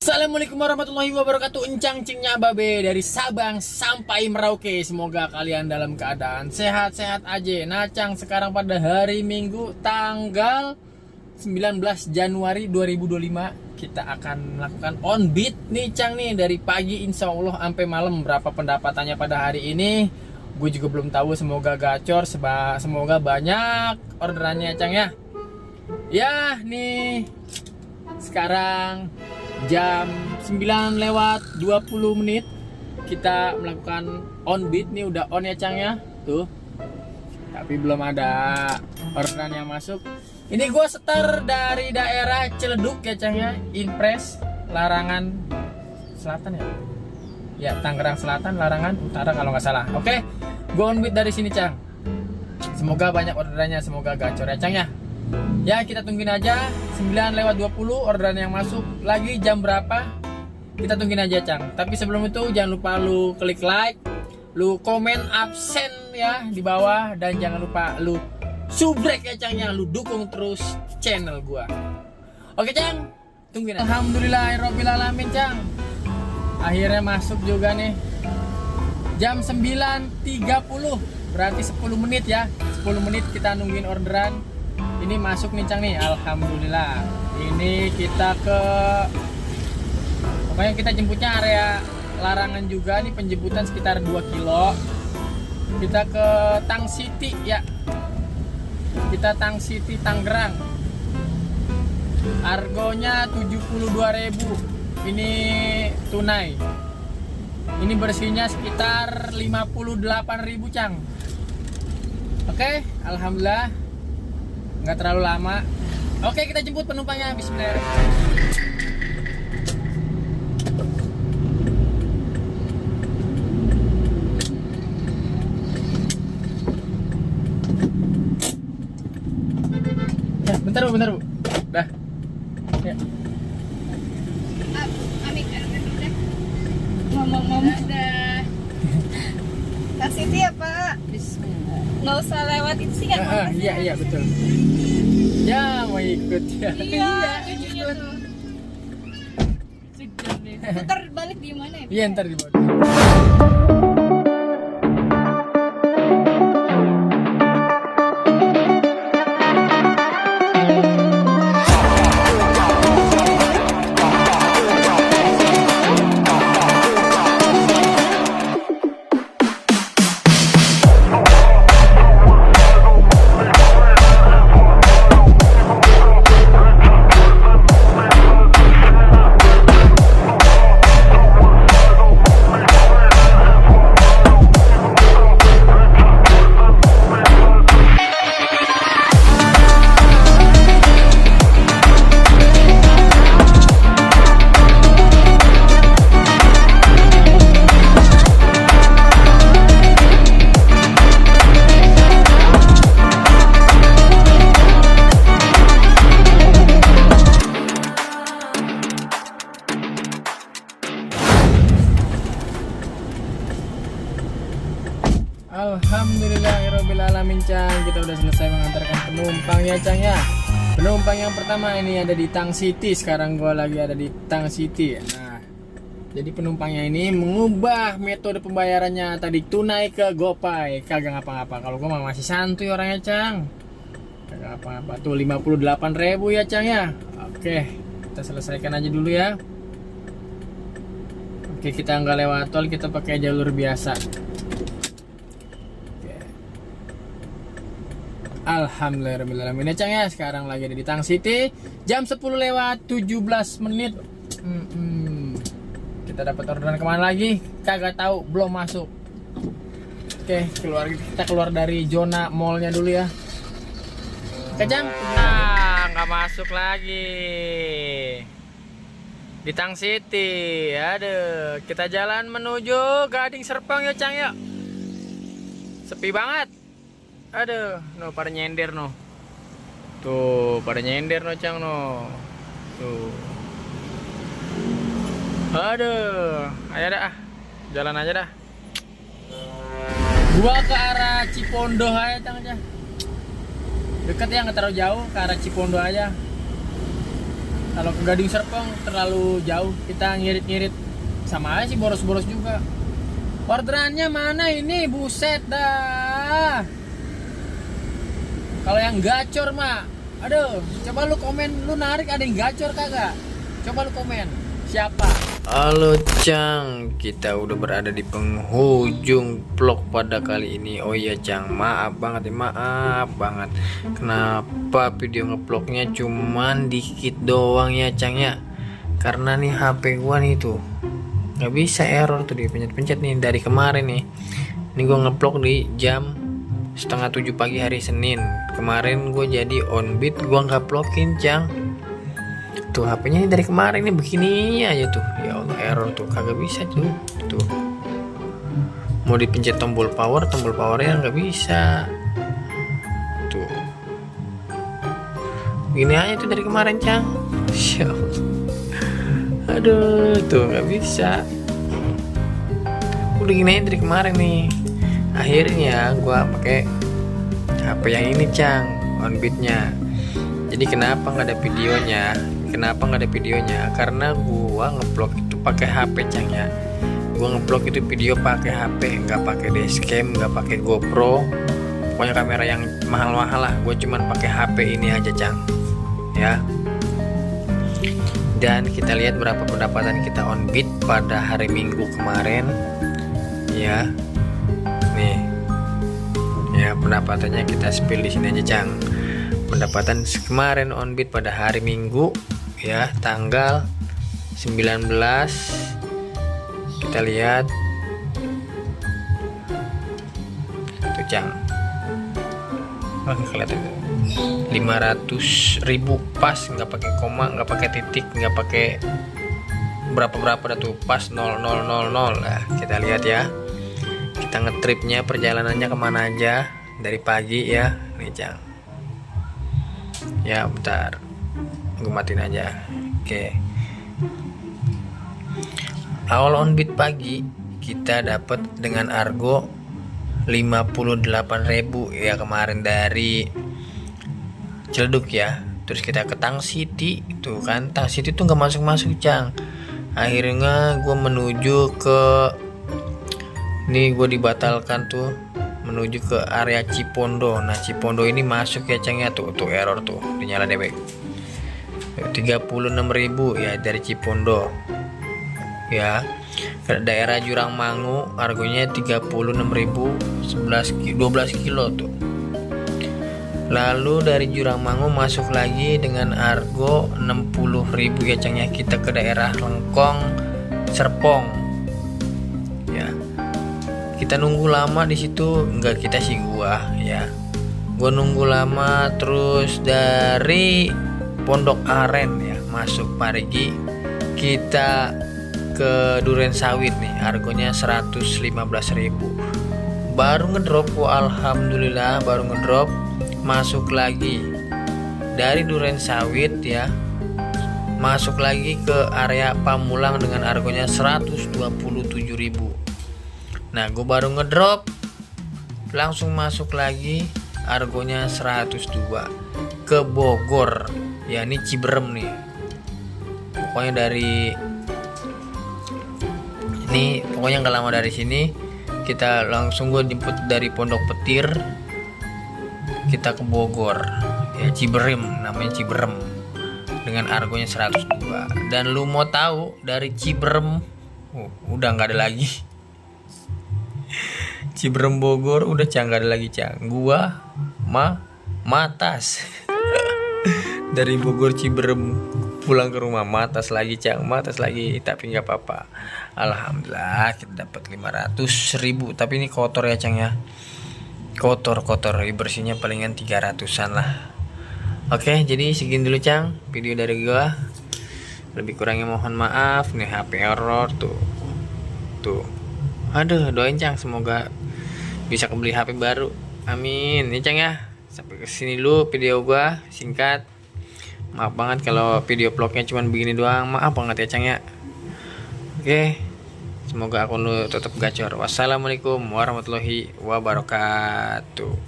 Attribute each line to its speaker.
Speaker 1: Assalamualaikum warahmatullahi wabarakatuh. Encang cingnya babe dari Sabang sampai Merauke. Semoga kalian dalam keadaan sehat-sehat aja. Nah Cang, sekarang pada hari Minggu tanggal 19 Januari 2025 kita akan melakukan on beat nih Cang nih. Dari pagi insya Allah sampai malam. Berapa pendapatannya pada hari ini gue juga belum tahu. Semoga gacor, semoga banyak orderannya Cang ya. Ya nih sekarang jam 9:20 kita melakukan on beat nih, udah on ya Cang ya tuh, tapi belum ada orderan yang masuk. Ini gue setar dari daerah Ciledug ya Cang ya, Impres Larangan Selatan ya Tangerang Selatan, Larangan Utara kalau nggak salah. Oke, gue on beat dari sini Cang, semoga banyak orderannya, semoga gacor ya Cang ya. Ya kita tungguin aja 9:20 orderan yang masuk. Lagi jam berapa kita tungguin aja Cang. Tapi sebelum itu jangan lupa lu klik like, lu komen absen ya di bawah, dan jangan lupa lu subrek ya Cang ya, lu dukung terus channel gua. Oke Cang, tungguin aja. Alhamdulillahirobbilalamin Cang, akhirnya masuk juga nih. Jam 9:30 berarti 10 menit ya, 10 menit kita nungguin orderan. Ini masuk nih Cang nih, alhamdulillah. Ini kita ke, pokoknya kita jemputnya area Larangan juga nih, penjemputan sekitar 2 kilo. Kita ke Tang City ya, kita Tang City Tangerang. Harganya 72.000. Ini tunai. Ini bersihnya sekitar 58.000 Cang. Oke, alhamdulillah nggak terlalu lama. Oke, kita jemput penumpangnya. Bismillahirrahmanirrahim. Ya, bentar bu. Dah. Ya.
Speaker 2: Ngomong-ngomong dah. Kasih itu ya Pak. Bismillah. Nggak usah lewat itu sih nggak apa-apa.
Speaker 1: Iya betul. Ya mau ikut ya.
Speaker 2: Iya, cucunya tuh. Putar balik di mana ya?
Speaker 1: Iya ntar di bawah. Alhamdulillahirobbilalamin Cang, kita udah selesai mengantarkan penumpang ya Cang ya. Penumpang yang pertama ini ada di Tang City. Sekarang gua lagi ada di Tang City. Nah, jadi penumpangnya ini mengubah metode pembayarannya, tadi tunai ke GoPay. Kagak ngapa-ngapa, kalau gua masih santuy orangnya Cang. Kagak ngapa-ngapa tuh, 58.000 ya Cang ya. Oke, kita selesaikan aja dulu ya. Oke, kita nggak lewat tol, kita pakai jalur biasa. Alhamdulillahirobbilalamin ya Cang ya. Sekarang lagi ada di Tang City. Jam 10:17. Kita dapat orderan kemana lagi? Kagak tahu, belum masuk. Oke, kita keluar dari zona mallnya dulu ya. Oke Cang. Nah, nggak masuk lagi di Tang City. Aduh, kita jalan menuju Gading Serpong ya Cang ya. Sepi banget. Aduh, no pada nyender no. Tuh, pada nyender no Cang no. Tuh. Aduh, ayo dah. Jalan aja dah. Gua ke arah Cipondoh aja Cang aja. Deket ya, nggak terlalu jauh, ke arah Cipondoh aja. Kalau ke Gading Serpong terlalu jauh, kita ngirit-ngirit sama aja sih, boros-boros juga. Orderannya mana ini, buset dah. Kalau yang gacor mah, aduh, coba lu komen, lu narik ada yang gacor kagak? Coba lu komen, siapa? Halo Cang, kita udah berada di penghujung vlog pada kali ini. Oh iya Cang, maaf banget kenapa video ngevlognya cuman dikit doang ya Cang ya. Karena nih HP gua nih tuh nggak bisa, error tuh, dipencet-pencet nih dari kemarin nih. Ini gua ngevlog di jam 6:30 pagi hari Senin. Kemarin gue jadi on beat, gua nggak vlogin Cang. Tuh HP-nya dari kemarin nih begini aja tuh. Ya Allah, error tuh, kagak bisa tuh. Tuh. Mau dipencet tombol powernya nggak bisa. Tuh. Begini aja tuh dari kemarin Cang. Ya Allah. Aduh, tuh nggak bisa. Udah gini aja dari kemarin nih. Akhirnya gua pakai HP yang ini Cang, on beat-nya. Jadi kenapa nggak ada videonya? Karena gua ngevlog itu pakai HP Cang ya. Gua ngevlog itu video pakai HP, nggak pakai dashcam, nggak pakai GoPro. Pokoknya kamera yang mahal-mahal lah. Gua cuman pakai HP ini aja Cang. Ya. Dan kita lihat berapa pendapatan kita on beat pada hari Minggu kemarin. Ya. Nih. Ya, pendapatannya kita spill di sini aja Cang. Pendapatan kemarin on beat pada hari Minggu ya, tanggal 19. Kita lihat tuh Cang. Oh, kelihatan itu 500.000 pas, nggak pakai koma, nggak pakai titik, nggak pakai berapa dah tuh, pas 0000. Nah, kita lihat ya. Kita ngetripnya, perjalanannya kemana aja dari pagi ya, nih Cang. Ya bentar, gue matiin aja. Oke. Awal on beat pagi kita dapat dengan argo 58.000 ya kemarin dari Ciledug ya. Terus kita ke Tang City, tuh kan Tang City tuh nggak masuk Cang. Akhirnya gue menuju ke, ini gue dibatalkan tuh, menuju ke area Cipondo. Nah Cipondo ini masuk ya Cang ya, tuh error tuh, dinyala debek 36.000 ya dari Cipondo ya. Ke daerah Jurang Mangu argonya 36.000, 12 kilo tuh. Lalu dari Jurang Mangu masuk lagi dengan argo 60.000 ya Cang ya. Kita ke daerah Lengkong Serpong ya. Kita nunggu lama di situ, enggak kita sih gua ya. Gua nunggu lama, terus dari Pondok Aren ya masuk Parigi. Kita ke Duren Sawit nih, argonya 115.000. Baru ngedrop, alhamdulillah baru ngedrop. Masuk lagi dari Duren Sawit ya. Masuk lagi ke area Pamulang dengan argonya 127.000. Nah gue baru ngedrop, langsung masuk lagi, argonya 102 ke Bogor ya. Ini Ciberem nih, pokoknya dari ini, pokoknya nggak lama dari sini kita langsung, gue jemput dari Pondok Petir, kita ke Bogor ya, Ciberem, namanya Ciberem dengan argonya 102. Dan lu mau tahu dari Ciberem udah nggak ada lagi. Ciberem Bogor udah Cang, gak ada lagi Cang. Gua Matas. Dari Bogor Ciberem pulang ke rumah Matas lagi Cang, Matas lagi, tapi nggak apa-apa. Alhamdulillah kita dapat 500.000, tapi ini kotor ya Cang ya. Kotor, bersihnya palingan 300-an lah. Oke, jadi segini dulu Cang video dari gua. Lebih kurangnya mohon maaf. Nih HP error tuh. Aduh, doain Cang semoga bisa kebeli HP baru. Amin ya Cang ya. Sampai kesini dulu video gua singkat. Maaf banget kalau video vlognya cuman begini doang. Maaf banget ya Cang ya. Oke, semoga akun lu tetap gacor. Wassalamualaikum warahmatullahi wabarakatuh.